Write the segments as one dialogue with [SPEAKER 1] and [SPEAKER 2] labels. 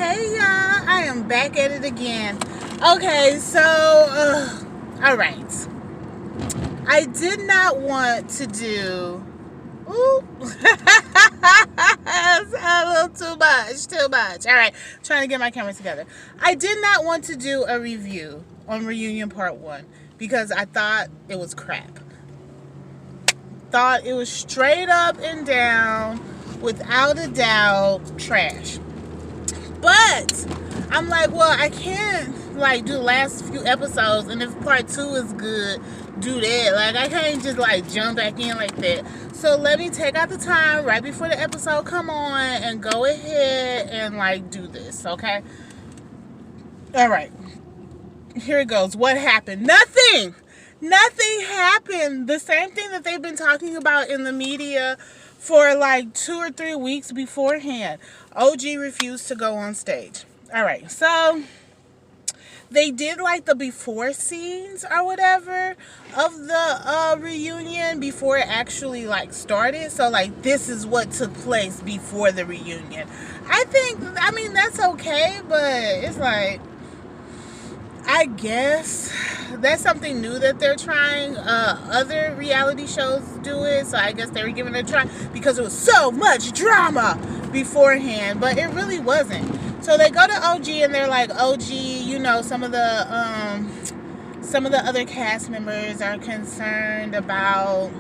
[SPEAKER 1] Hey y'all, I am back at it again. Okay, so, alright. I did not want to do... Ooh. That's a little too much. Alright, trying to get my camera together. I did not want to do a review on Reunion Part 1 because I thought it was crap. Thought it was straight up and down, without a doubt, trash. But I'm like, well, I can't like do the last few episodes, and if part 2 is good, do that. Like, I can't just like jump back in like that. So let me take out the time right before the episode come on and go ahead and like do this, okay? All right, here it goes. What happened? Nothing happened. The same thing that they've been talking about in the media for like 2 or 3 weeks beforehand. OG refused to go on stage. All right, so they did like the before scenes or whatever of the reunion before it actually like started. So like this is what took place before the reunion. I mean that's okay, but it's like, I guess that's something new that they're trying. Other reality shows do it, so I guess they were giving it a try because it was so much drama beforehand, but it really wasn't. So they go to OG and they're like, OG, you know, some of the other cast members are concerned about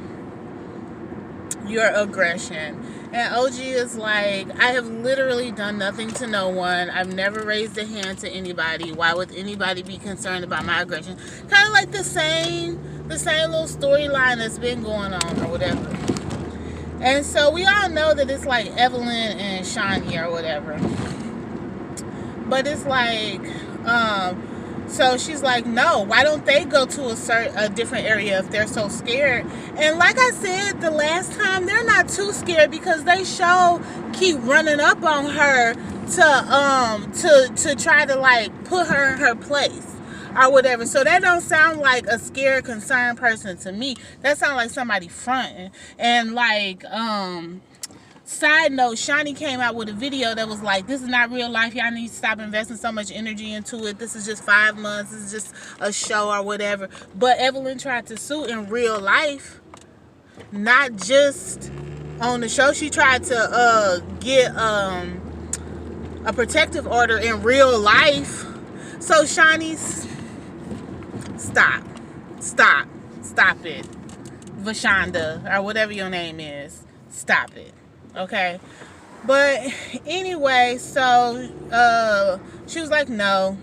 [SPEAKER 1] your aggression. And OG is like, I have literally done nothing to no one. I've never raised a hand to anybody. Why would anybody be concerned about my aggression? Kind of like the same little storyline that's been going on or whatever. And so we all know that it's like Evelyn and Shawnee or whatever. But it's like, so she's like, no, why don't they go to a different area if they're so scared? And like I said the last time, they're not too scared because they keep running up on her to try to like put her in her place or whatever. So that don't sound like a scared, concerned person to me. That sounds like somebody fronting. And like, side note, Shawnee came out with a video that was like, this is not real life. Y'all need to stop investing so much energy into it. This is just 5 months. This is just a show or whatever. But Evelyn tried to sue in real life, not just on the show. She tried to get a protective order in real life. So Shawnee's, stop it, Vashonda, or whatever your name is. Stop it. Okay, but anyway, so she was like, no.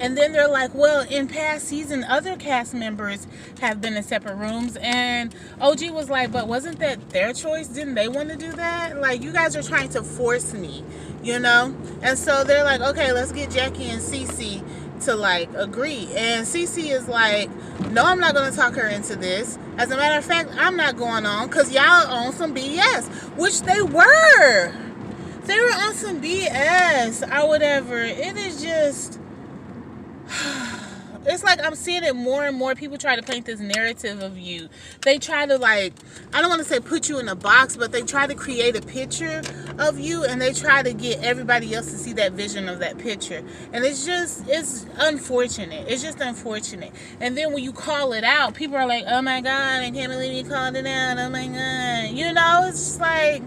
[SPEAKER 1] And then they're like, well, in past season, other cast members have been in separate rooms. And OG was like, but wasn't that their choice? Didn't they want to do that? Like, you guys are trying to force me, you know? And so they're like, okay, let's get Jackie and Cece to like agree. And Cece is like, no, I'm not going to talk her into this. As a matter of fact, I'm not going on because y'all on some BS, which they were. They were on some BS or whatever. It is just, it's like I'm seeing it more and more. People try to paint this narrative of you. They try to like, I don't want to say put you in a box, but they try to create a picture of you and they try to get everybody else to see that vision of that picture. And it's unfortunate. It's just unfortunate. And then when you call it out, people are like, oh my God, I can't believe you called it out. Oh my God. You know, it's just like,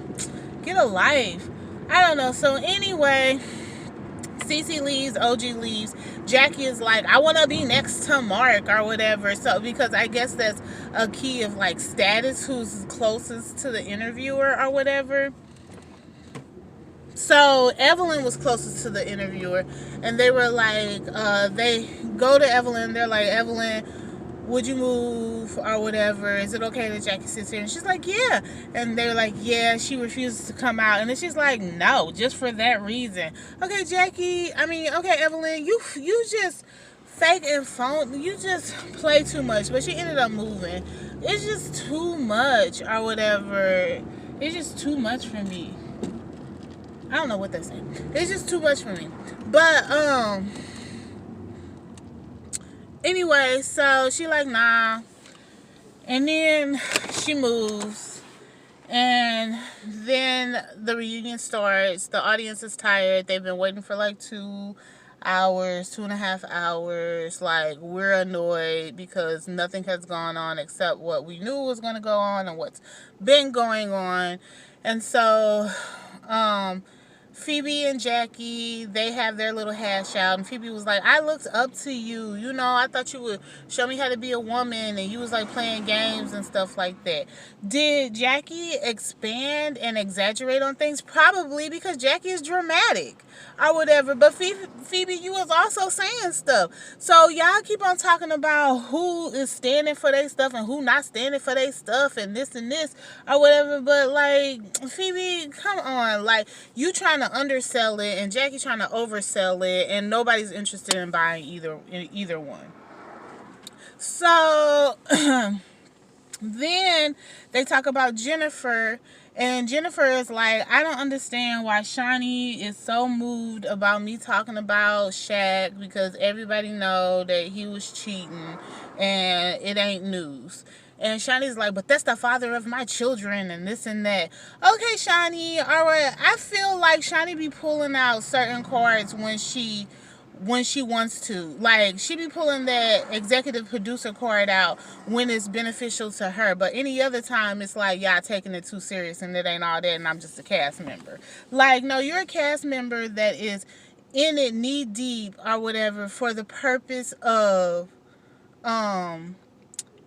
[SPEAKER 1] get a life. I don't know. So anyway, Cece leaves, OG leaves. Jackie is like, I want to be next to Mark or whatever. So, because I guess that's a key of like status, who's closest to the interviewer or whatever. So Evelyn was closest to the interviewer, and they were like, they go to Evelyn. They're like, Evelyn, would you move or whatever? Is it okay that Jackie sits here? And she's like, yeah. And they're like, yeah. She refuses to come out. And then she's like, no, just for that reason. Okay, Jackie. Okay, Evelyn. You just fake and phone. You just play too much. But she ended up moving. It's just too much or whatever. It's just too much for me. I don't know what they're saying. It's just too much for me. But anyway, so she like, nah. And then she moves. And then the reunion starts. The audience is tired. They've been waiting for like 2 hours, 2.5 hours. Like, we're annoyed because nothing has gone on except what we knew was going to go on and what's been going on. And so, um, Phoebe and Jackie, they have their little hash out, and Phoebe was like, I looked up to you. You know, I thought you would show me how to be a woman, and you was like playing games and stuff like that. Did Jackie expand and exaggerate on things? Probably, because Jackie is dramatic or whatever. But Phoebe, you was also saying stuff. So y'all keep on talking about who is standing for their stuff and who not standing for their stuff and this or whatever. But like, Phoebe, come on. Like, you trying to undersell it and Jackie trying to oversell it, and nobody's interested in buying either one. So then they talk about Jennifer, and Jennifer is like, I don't understand why Shawnee is so moved about me talking about Shaq, because everybody know that he was cheating and it ain't news. And Shawnee's like, but that's the father of my children and this and that. Okay, Shawnee, all right. I feel like Shawnee be pulling out certain cards when she wants to. Like, she be pulling that executive producer card out when it's beneficial to her. But any other time, it's like, y'all taking it too serious and it ain't all that and I'm just a cast member. Like, no, you're a cast member that is in it knee deep or whatever for the purpose of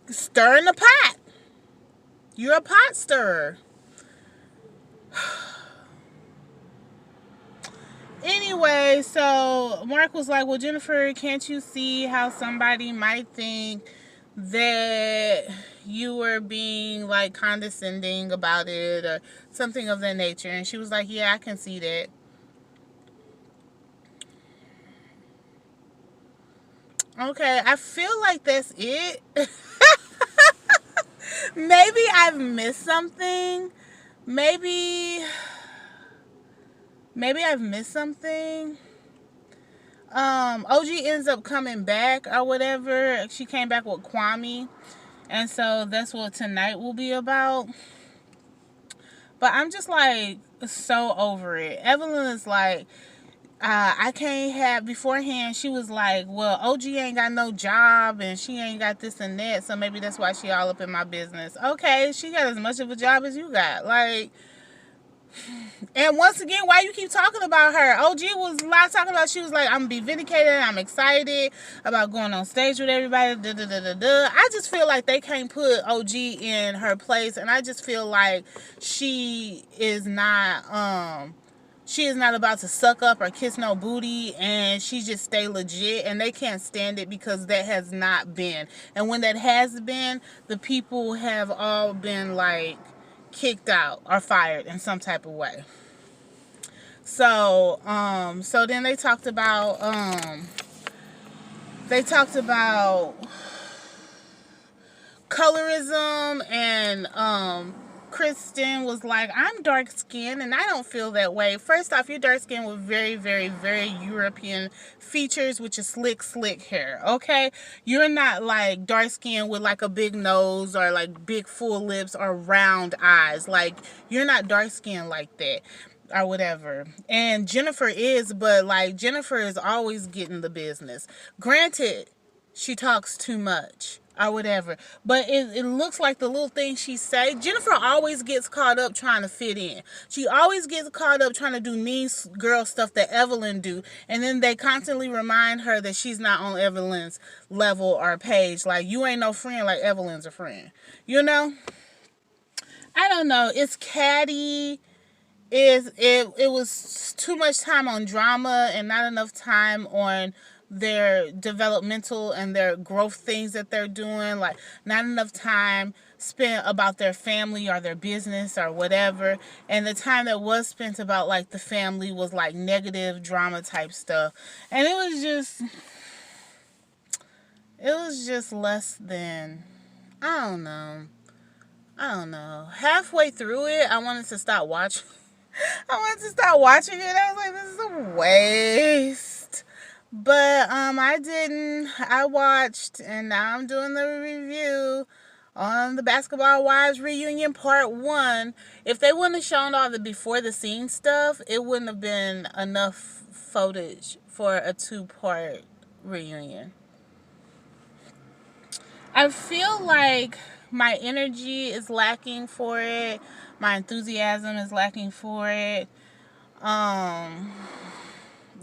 [SPEAKER 1] stirring the pot. You're a pot stirrer. Anyway, so Mark was like, well, Jennifer, can't you see how somebody might think that you were being like condescending about it or something of that nature? And she was like, yeah, I can see that. Okay, I feel like that's it. Maybe I've missed something. Maybe I've missed something. OG ends up coming back or whatever. She came back with Kwame. And so that's what tonight will be about. But I'm just like so over it. Evelyn is like, I can't have, beforehand she was like, well, OG ain't got no job and she ain't got this and that, so maybe that's why she all up in my business. Okay, she got as much of a job as you got. Like, and once again, why you keep talking about her? OG was not talking about, she was like, I'm gonna be vindicated, I'm excited about going on stage with everybody, da da da da da. I just feel like they can't put OG in her place, and I just feel like she is not about to suck up or kiss no booty, and she just stay legit, and they can't stand it because that has not been. And when that has been, the people have all been like kicked out or fired in some type of way. So then they talked about colorism, and Kristen was like, I'm dark skinned and I don't feel that way. First off, you're dark skinned with very, very, very European features, which is slick hair. Okay, you're not like dark skinned with like a big nose or like big full lips or round eyes. Like, you're not dark skinned like that or whatever. And Jennifer is, but like, Jennifer is always getting the business. Granted, she talks too much or whatever, but it looks like the little things she say, Jennifer always gets caught up trying to fit in. She always gets caught up trying to do mean girl stuff that Evelyn do, and then they constantly remind her that she's not on Evelyn's level or page. Like, you ain't no friend like Evelyn's a friend, you know? I don't know, it's catty. It was too much time on drama and not enough time on their developmental and their growth things that they're doing. Like, not enough time spent about their family or their business or whatever. And the time that was spent about like the family was like negative drama type stuff. And it was just less than, I don't know. Halfway through it, I wanted to stop watching. I it. I was like, this is a waste. But I didn't. I watched, and now I'm doing the review on the Basketball Wives reunion part 1. If they wouldn't have shown all the before the scenes stuff, it wouldn't have been enough footage for a 2-part reunion. I feel like my energy is lacking for it. My enthusiasm is lacking for it.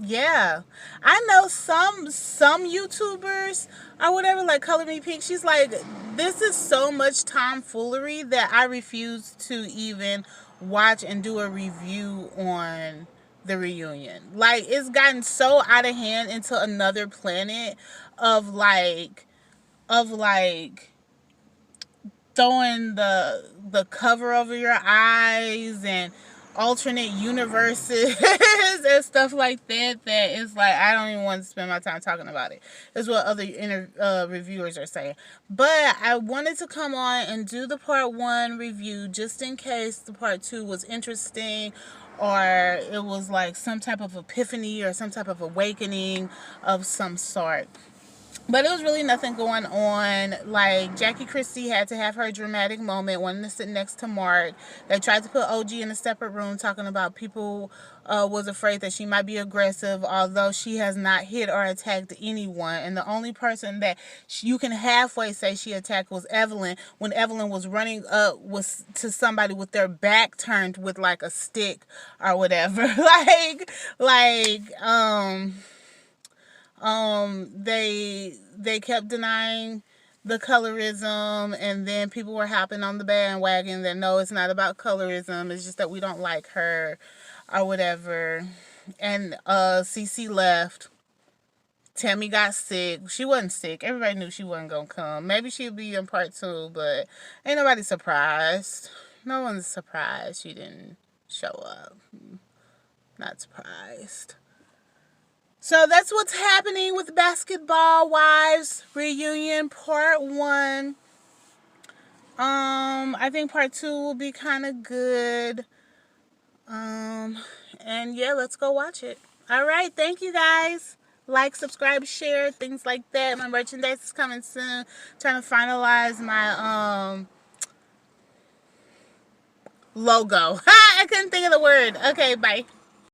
[SPEAKER 1] Yeah, I know some YouTubers or whatever, like Color Me Pink. She's like, this is so much tomfoolery that I refuse to even watch and do a review on the reunion. Like, it's gotten so out of hand into another planet of like throwing the cover over your eyes and alternate universes and stuff like that, that is like, I don't even want to spend my time talking about it. Is what other reviewers are saying. But I wanted to come on and do the part 1 review just in case the part 2 was interesting, or it was like some type of epiphany or some type of awakening of some sort. But it was really nothing going on. Like, Jackie Christie had to have her dramatic moment, wanting to sit next to Mark. They tried to put OG in a separate room, talking about people was afraid that she might be aggressive, although she has not hit or attacked anyone. And the only person that you can halfway say she attacked was Evelyn, when Evelyn was running up to somebody with their back turned with like a stick or whatever. They kept denying the colorism, and then people were hopping on the bandwagon that no, it's not about colorism, it's just that we don't like her or whatever. And CC left. Tammy got sick. She wasn't sick. Everybody knew she wasn't gonna come. Maybe she'd be in part 2, but ain't nobody surprised. No one's surprised she didn't show up. Not surprised. So that's what's happening with Basketball Wives reunion part 1. I think part 2 will be kind of good. And yeah, let's go watch it. All right, thank you guys. Like, subscribe, share, things like that. My merchandise is coming soon. Trying to finalize my logo. I couldn't think of the word. Okay, bye.